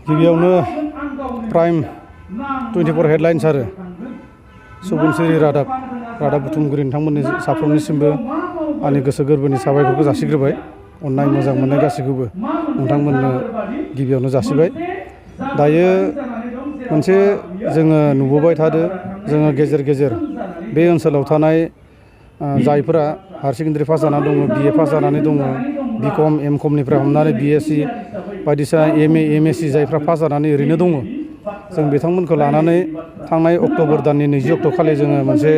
गिबियावनो prime 24 headlines आरो सुबुंसिरि रादाब बुथुमगिरि नोंथांमोननि साफ्रोमनिसिमबो आंनि गोसो गोरबोनि साबायखरखौ जासिग्रोबाय। अननाय मोजां मोननाय गासैखौबो नोंथांमोननो गिबियावनो जासिबाय। दायो मोनसे जोङो नुबोबाय थादों, जोङो गेजेर गेजेर बे ओनसोलाव थानाय जायफोरा हायार सेकेन्डारि पास जानानै दङ, BA पास जानानै दङ, BCom MComनिफ्राय हमनानै BSc बायदिसिना MA MSc जायफ्रा पास जानानै ओरैनो दङ, जों बिथांमोनखौ लानानै थांनाय अक्ट'बर दाननि 20 अक्ट' खालि जोङो मोनसे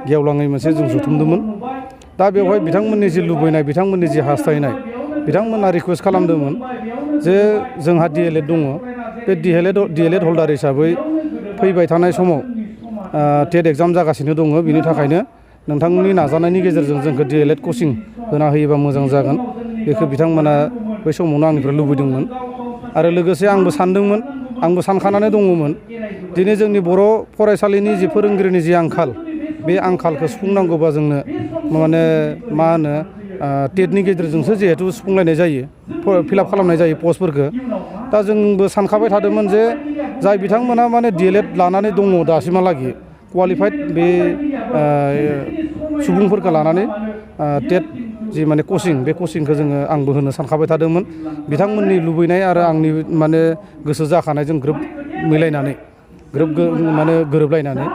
गेवलाङै मोनसे जों जथुमदोंमोन। दा बेवहाय बिथांमोननि जि लुबैनाय, बिथांमोननि जि हास्थायनाय, बिथांमोना रिकुवेस्ट खालामदोंमोन जे जोंहा DLED दङ, बे DLED हल्डार हिसाबै फैबाय थानाय समाव टेट एग्जाम जागासिनो दङ, बिनि थाखायनो नोंथांमोननि नाजानायनि गेजेरजों जोंखौ DLED कचिं होना होयोबा मोजां जागोन, बेखौ बिथांमोना बै समावनो आंनिफ्राय लुबैदोंमोन। आरो लोगोसे आंबो सानदोंमोन, आंबो सानखानानै दङमोन, दिनै जोंनि बर' फरायसालिनि जि फोरोंगिरिनि जि आंखाल, बे आंखालखौ सुफुंनांगौबा जोंनो माने मा होनो टेटनि गेजेरजोंसो जिहेथु सुफुंलायनाय जायो, फिलाप खालामनाय जायो पस्टफोरखौ। दा जोंबो सानखाबाय थादोंमोन जे जाय बिथांमोना माने DLED लानानै दङ दासिमहालागै क्वालिफाइड बे सुबुंफोरखौ लानानै टेट जि माने कचिं, बे कचिंखौ जोङो आंबो होनो सानखाबाय थादोंमोन। बिथांमोननि लुबैनाय आरो आंनि माने गोसो जाखानायजों ग्रोब मिलायनानै माने गोरोबलायनानै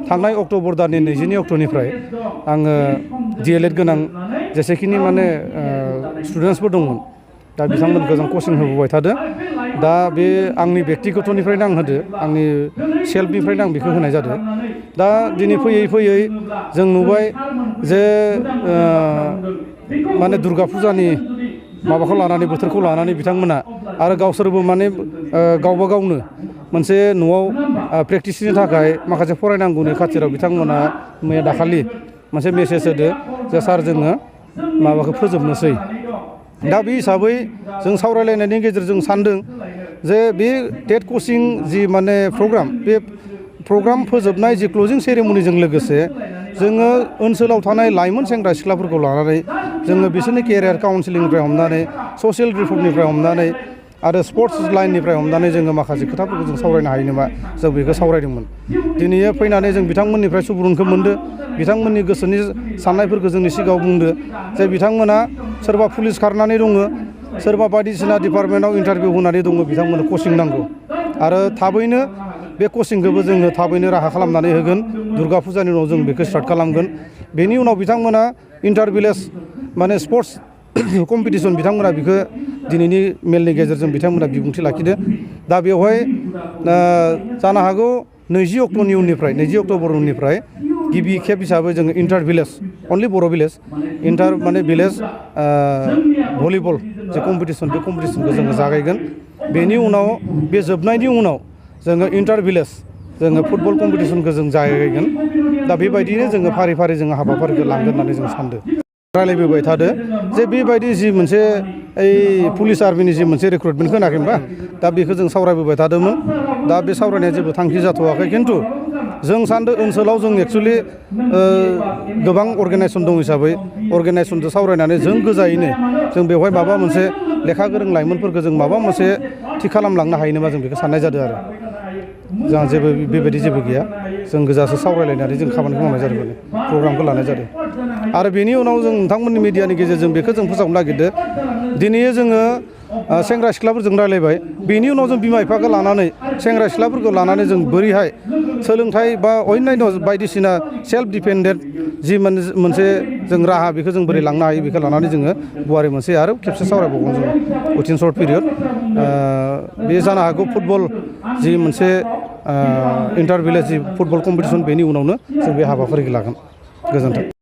थांनाय अक्ट'बर दाननि 22 अक्ट'निफ्राय आङो DLED गोनां जेसेखिनि माने स्टुडेन्टसफोर दंमोन, दा बिथांमोनखौ जों कचिं होबोबाय थादों। दा बे आंनि बेक्तिगतनिफ्रायनो आं होदो, आंनि सेल्फनिफ्रायनो आं बेखौ होनाय जादों। दा दिनै फैयै फैयै जों नुबाय जे माने दुर्गा फुजानि माबाखौ लानानै, बोथोरखौ लानानै बिथांमोना आरो गावसोरबो माने गावबा गावनो मोनसे न'आव प्रेक्टिसनि थाखाय माखासे फरायनांगौनि खाथिराव बिथांमोना मैया दाखालि मोनसे मेसेज होदो जे सार जोङो माबाखौ फोजोबनोसै। दा बे हिसाबै जों सावरायलायनायनि गेजेरजों सानदों जे बे टेट कचिं जि माने प्रग्राम, बे प्रग्राम फोजोबनाय जि क्लजिं सेरेमनिजों लोगोसे जोङो ओनसोलाव थानाय लाइमोन सेंग्रा सिख्लाफोरखौ लानानै जोङो बिसोरनि केरियार काउन्सिलिंनिफ्राय हमनानै, ससियेल रिफर्मनिफ्राय हमनानै आरो स्पर्ट्स लाइननिफ्राय हमनानै जोङो माखासे खोथाफोरखौ जों सावरायनो हायो नामा, जों बेखौ सावरायदोंमोन। दिनै फैनानै जों बिथांमोननिफ्राय सुबुरुनखौ मोनदो, बिथांमोननि गोसोनि साननायफोरखौ जोंनि सिगाङाव बुंदो जे बिथांमोना सोरबा पुलिस खारनानै दङ, सोरबा बायदिसिना डिपार्टमेन्टआव इन्टारभिउ होनानै दङ, बिथांमोननो कचिं नांगौ। आरो थाबैनो बे कचिंखौबो जोङो थाबैनो राहा खालामनानै होगोन। दुर्गा फुजानि उनाव जों बेखौ स्टार्ट खालामगोन। बेनि उनाव बिथांमोना इन्टार भिलेज माने स्पर्ट्स कम्पिटिसन, बिथांमोना बेखौ दिनैनि मेलनि गेजेरजों बिथांमोना बिबुंथि लाखिदो। दा बेवहाय जानो हागौ 20 अक्ट'नि उननिफ्राय, 20 अक्ट'बर उननिफ्राय गिबि खेब हिसाबै जोङो इन्टार भिलेज, अनलि बर' भिलेज, इन्टार माने भिलेज भलिबल जे कम्पिटिसन, बे कम्पिटिसनखौ जोङो जागायगोन। बेनि उनाव बे जोबनायनि उनाव जोङो इन्टार भिलेज जोङो फुटबल कम्पिटिसनखौ जों जागायगोन। दा बेबायदिनो जोङो फारि फारि जोङो हाबाफारिखौ लांगोन होननानै जों सानदों। रायलायबोबाय थादो जे बेबायदि जि मोनसे पुलिस आर्मिनि जि मोनसे रिक्रुटमेन्टखौ होनाखै होनबा, दा बेखौ जों सावरायबोबाय थादोंमोन। दा बे सावरायनाया जेबो थांखि जाथ'वाखै, खिन्थु जों सानदों ओनसोलाव जों एक्सुवेलि गोबां अर्गेनाइजेसन दं हिसाबै अर्गेनाइजेसनजों सावरायनानै जों गोजायैनो जों बेवहाय माबा मोनसे लेखा गोरों लाइमोनफोरखौ जों माबा मोनसे थि खालामलांनो हायो नामा, जों बेखौ साननाय जादों। आरो जोंहा जेबो बेबायदि जेबो गैया, जों गोजासो सावरायलायनानै जों खामानिखौ मावनाय जादों, माने प्रग्रामखौ लानाय जादों। आरो बेनि उनाव जों नोंथांमोननि मिडियानि गेजेरजों बेखौ जों फोसावनो नागिरदों। दिनै जोङो सेंग्रा सिख्लाफोरजों रायलायबाय, बेनि उनाव जों बिमा बिफाखौ लानानै, सेंग्रा सिख्लाफोरखौ लानानै जों बोरैहाय सोलोंथाइ बा अन्यान्य बायदिसिना सेल्फ डिपेन्डेन्ट जि मोनसे जों राहा, बेखौ जों बोरै लांनो हायो, बेखौ लानानै जोङो गुवारै मोनसे आरो खेबसे सावरायबावगोन जों उइथिन सर्ट पिरियड। बे जानो हागौ फुटबल जि मोनसे इन्टार भिलेज जि फुटबल कम्पिटिसन, बेनि उनावनो जों बे हाबाफारिखौ लागोन। गोजोन्थों।